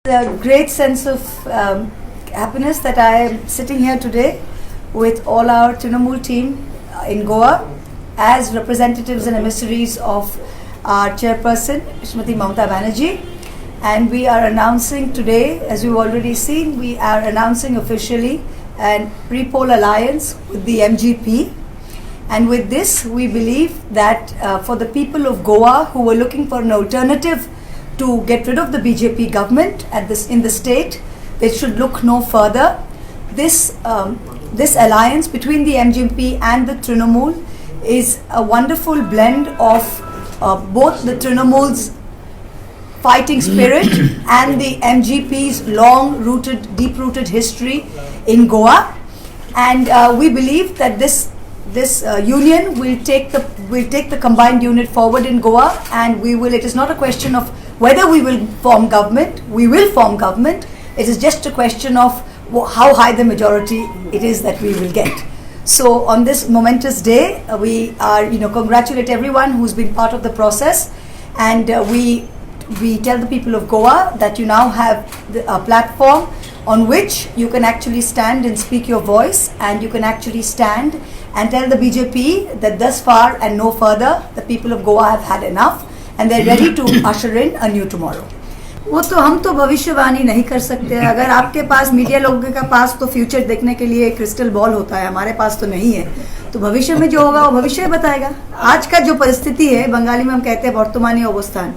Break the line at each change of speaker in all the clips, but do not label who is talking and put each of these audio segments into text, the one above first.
A great sense of happiness that I am sitting here today with all our Trinamool team in Goa as representatives and emissaries of our chairperson, Srimati Mamata Banerjee. And we are announcing today, as we've already seen, we are announcing officially an pre-poll alliance with the MGP. And with this, we believe that for the people of Goa who were looking for an alternative to get rid of the BJP government in the state, they should look no further. This alliance between the MGP and the Trinamool is a wonderful blend of both the Trinamool's fighting spirit and the MGP's long-rooted, deep-rooted history in Goa. And we believe that this union will take the combined unit forward in Goa, and it is not a question of whether we will form government. We will form government. It is just a question of how high the majority it is that we will get. So on this momentous day, we are congratulate everyone who's been part of the process, and we tell the people of Goa that you now have a platform on which you can actually stand and speak your voice, and you can actually stand and tell the BJP that thus far and no further, the people of Goa have had enough and they're ready to usher in a new tomorrow. वो तो हम तो भविष्यवाणी नहीं कर सकते। अगर आपके पास मीडिया लोगों के पास तो फ्यूचर देखने के लिए क्रिस्टल बॉल होता है, हमारे पास तो नहीं है। तो भविष्य में जो होगा वो भविष्य बताएगा। आज का जो परिस्थिति है, बंगाली में हम कहते हैं वर्तमानी अवस्थान,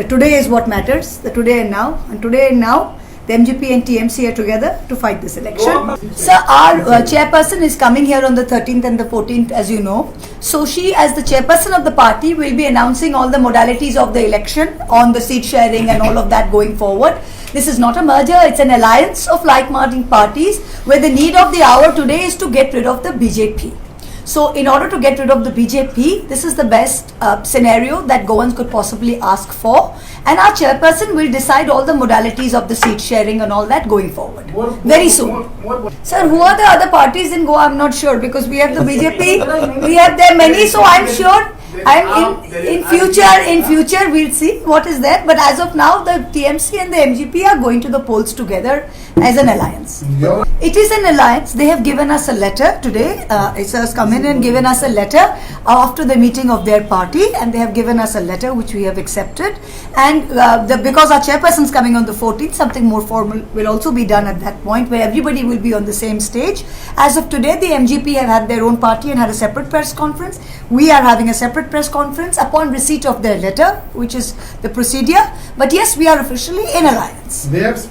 today is what matters, the today and now, the MGP and TMC are together to fight this election. Sir, our chairperson is coming here on the 13th and the 14th, as you know. So she, as the chairperson of the party, will be announcing all the modalities of the election on the seat sharing and all of that going forward. This is not a merger, it's an alliance of like-minded parties where the need of the hour today is to get rid of the BJP. So in order to get rid of the BJP, this is the best scenario that Goans could possibly ask for. And our chairperson will decide all the modalities of the seat sharing and all that going forward very soon. Sir, who are the other parties in Goa? I'm not sure, because we have the BJP, we have there many, so I'm sure in future we'll see what is there. But as of now, the TMC and the MGP are going to the polls together as an alliance. It is an alliance. They have given us a letter today. It has come in and given us a letter after the meeting of their party, and they have given us a letter which we have accepted. And because our chairperson is coming on the 14th, something more formal will also be done at that point, where everybody will be on the same stage. As of today, the MGP have had their own party and had a separate press conference. We are having a separate press conference upon receipt of their letter, which is the procedure. But yes, we are officially in alliance.